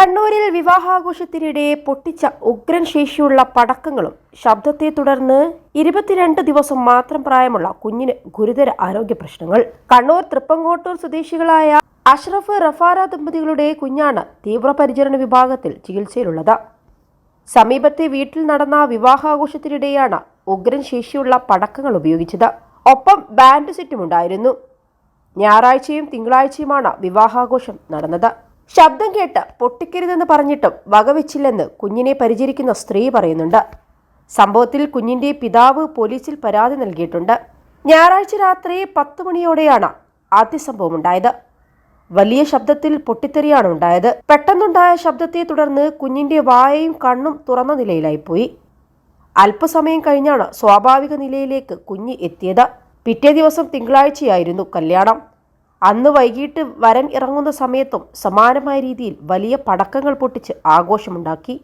കണ്ണൂരിൽ വിവാഹാഘോഷത്തിനിടെ പൊട്ടിച്ച ഉഗ്രൻ ശേഷിയുള്ള പടക്കങ്ങളും ശബ്ദത്തെ തുടർന്ന് 22 ദിവസം മാത്രം പ്രായമുള്ള കുഞ്ഞിന് ഗുരുതര ആരോഗ്യ പ്രശ്നങ്ങൾ. കണ്ണൂർ തൃപ്പങ്കോട്ടൂർ സ്വദേശികളായ അഷ്റഫ് റഫാര ദമ്പതികളുടെ കുഞ്ഞാണ് തീവ്രപരിചരണ വിഭാഗത്തിൽ ചികിത്സയിലുള്ളത്. സമീപത്തെ വീട്ടിൽ നടന്ന വിവാഹാഘോഷത്തിനിടെയാണ് ഉഗ്രൻ ശേഷിയുള്ള പടക്കങ്ങൾ ഉപയോഗിച്ചത്. ഒപ്പം ബാൻഡ് സെറ്റും ഉണ്ടായിരുന്നു. ഞായറാഴ്ചയും തിങ്കളാഴ്ചയുമാണ് വിവാഹാഘോഷം നടന്നത്. ശബ്ദം കേട്ട് പൊട്ടിക്കരുതെന്ന് പറഞ്ഞിട്ടും വകവെച്ചില്ലെന്ന് കുഞ്ഞിനെ പരിചരിക്കുന്ന സ്ത്രീ പറയുന്നുണ്ട്. സംഭവത്തിൽ കുഞ്ഞിന്റെ പിതാവ് പോലീസിൽ പരാതി നൽകിയിട്ടുണ്ട്. ഞായറാഴ്ച രാത്രി 10 മണിയോടെയാണ് ആദ്യ സംഭവം ഉണ്ടായത്. വലിയ ശബ്ദത്തിൽ പൊട്ടിത്തെറിയാണ് ഉണ്ടായത്. പെട്ടെന്നുണ്ടായ ശബ്ദത്തെ തുടർന്ന് കുഞ്ഞിന്റെ വായയും കണ്ണും തുറന്ന നിലയിലായിപ്പോയി. അല്പസമയം കഴിഞ്ഞാണ് സ്വാഭാവിക നിലയിലേക്ക് കുഞ്ഞ് എത്തിയത്. പിറ്റേ ദിവസം തിങ്കളാഴ്ചയായിരുന്നു കല്യാണം. അന്ന് വൈകിട്ട് വരൻ ഇറങ്ങുന്ന സമയത്തും സമാനമായ രീതിയിൽ വലിയ പടക്കങ്ങൾ പൊട്ടിച്ച് ആഘോഷമുണ്ടാക്കി.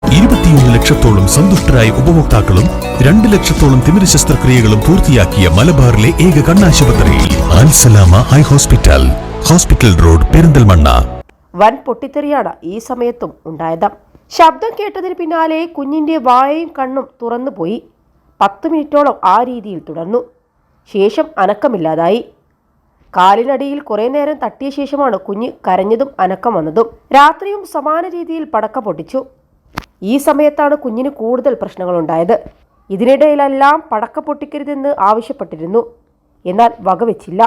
21 ലക്ഷത്തോളം സന്തുഷ്ടരായ ഉപഭോക്താക്കളും 2 ലക്ഷത്തോളം തിമിര ശസ്ത്രക്രിയകളും പൂർത്തിയാക്കിയ മലബാറിലെ ഏക കണ്ണാശുപത്രി Al Salama eye hospital, hospital road, Perinthalmanna. വൻ പൊട്ടിത്തെറിയാണ് ഈ സമയത്തും ഉണ്ടായത്. ശബ്ദം കേട്ടതിന് പിന്നാലെ കുഞ്ഞിന്റെ വായയും കണ്ണും തുറന്നുപോയി. 10 മിനിറ്റോളം ആ രീതിയിൽ തുടർന്നു. ശേഷം അനക്കമില്ലാതായി. കാലിനടിയിൽ കുറെ നേരം തട്ടിയ ശേഷമാണ് കുഞ്ഞ് കരഞ്ഞതും അനക്കം വന്നതും. രാത്രിയും സമാന രീതിയിൽ പടക്കം പൊട്ടിച്ചു. ഈ സമയത്താണ് കുഞ്ഞിന് കൂടുതൽ പ്രശ്നങ്ങളുണ്ടായത്. ഇതിനിടയിലെല്ലാം പടക്കം പൊട്ടിക്കരുതെന്ന് ആവശ്യപ്പെട്ടിരുന്നു. എന്നാൽ വകവെച്ചില്ല.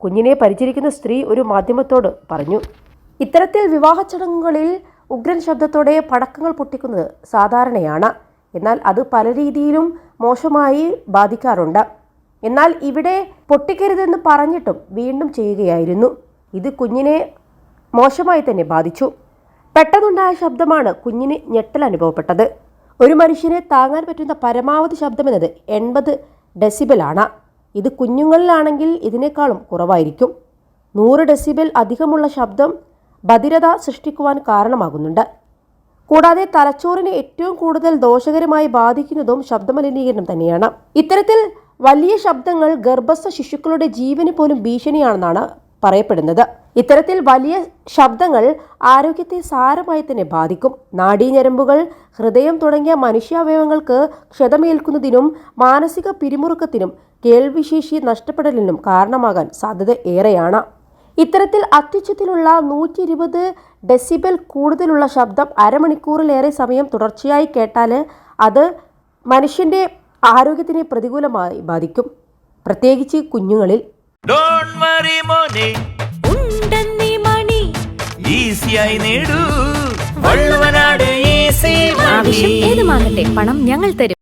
കുഞ്ഞിനെ പരിചരിക്കുന്ന സ്ത്രീ ഒരു മാധ്യമത്തോട് പറഞ്ഞു, ഇത്തരത്തിൽ വിവാഹ ചടങ്ങുകളിൽ ഉഗ്രൻ ശബ്ദത്തോടെ പടക്കങ്ങൾ പൊട്ടിക്കുന്നത് സാധാരണയാണ്. എന്നാൽ അത് പല രീതിയിലും മോശമായി ബാധിക്കാറുണ്ട്. എന്നാൽ ഇവിടെ പൊട്ടിക്കരുതെന്ന് പറഞ്ഞിട്ടും വീണ്ടും ചെയ്യുകയായിരുന്നു. ഇത് കുഞ്ഞിനെ മോശമായി തന്നെ ബാധിച്ചു. പെട്ടെന്നുണ്ടായ ശബ്ദമാണ് കുഞ്ഞിന് ഞെട്ടൽ അനുഭവപ്പെട്ടത്. ഒരു മനുഷ്യനെ താങ്ങാൻ പറ്റുന്ന പരമാവധി ശബ്ദമെന്നത് 80 ഡെസിബൽ ആണ്. ഇത് കുഞ്ഞുങ്ങളിലാണെങ്കിൽ ഇതിനേക്കാളും കുറവായിരിക്കും. 100 ഡെസിബൽ അധികമുള്ള ശബ്ദം ബധിരത സൃഷ്ടിക്കുവാൻ കാരണമാകുന്നുണ്ട്. കൂടാതെ തലച്ചോറിനെ ഏറ്റവും കൂടുതൽ ദോഷകരമായി ബാധിക്കുന്നതും ശബ്ദമലിനീകരണം തന്നെയാണ്. ഇത്തരത്തിൽ വലിയ ശബ്ദങ്ങൾ ഗർഭസ്ഥ ശിശുക്കളുടെ ജീവന് പോലും ഭീഷണിയാണെന്നാണ് പറയപ്പെടുന്നത്. ഇത്തരത്തിൽ വലിയ ശബ്ദങ്ങൾ ആരോഗ്യത്തെ സാരമായി തന്നെ ബാധിക്കും. നാഡീഞരമ്പുകൾ, ഹൃദയം തുടങ്ങിയ മനുഷ്യാവയവങ്ങൾക്ക് ക്ഷതമേൽക്കുന്നതിനും മാനസിക പിരിമുറുക്കത്തിനും കേൾവിശേഷി നഷ്ടപ്പെടലിനും കാരണമാകാൻ സാധ്യത ഏറെയാണ്. ഇത്തരത്തിൽ അത്യുച്ചത്തിലുള്ള 120 ഡെസിബൽ കൂടുതലുള്ള ശബ്ദം അരമണിക്കൂറിലേറെ സമയം തുടർച്ചയായി കേട്ടാൽ അത് മനുഷ്യന്റെ ആരോഗ്യത്തിനെ പ്രതികൂലമായി ബാധിക്കും, പ്രത്യേകിച്ച് കുഞ്ഞുങ്ങളിൽ. ആവശ്യം ഏതുമാകട്ടെ, പണം ഞങ്ങൾ തരും.